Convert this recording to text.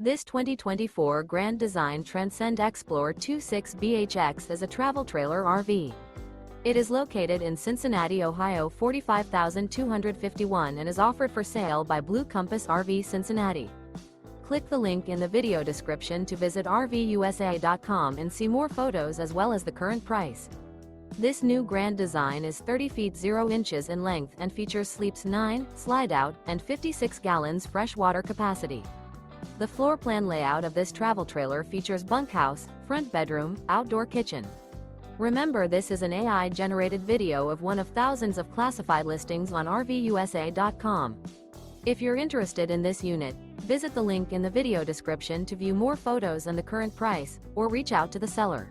This 2024 Grand Design Transcend Xplor 26BHX is a travel trailer RV. It is located in Cincinnati, Ohio 45251 and is offered for sale by Blue Compass RV Cincinnati. Click the link in the video description to visit RVUSA.com and see more photos as well as the current price. This new Grand Design is 30 feet 0 inches in length and features sleeps 9, Slideout, and 56 gallons fresh water capacity. The floor plan layout of this travel trailer features bunkhouse, front bedroom, outdoor kitchen. Remember, this is an AI-generated video of one of thousands of classified listings on RVUSA.com. If you're interested in this unit, visit the link in the video description to view more photos and the current price, or reach out to the seller.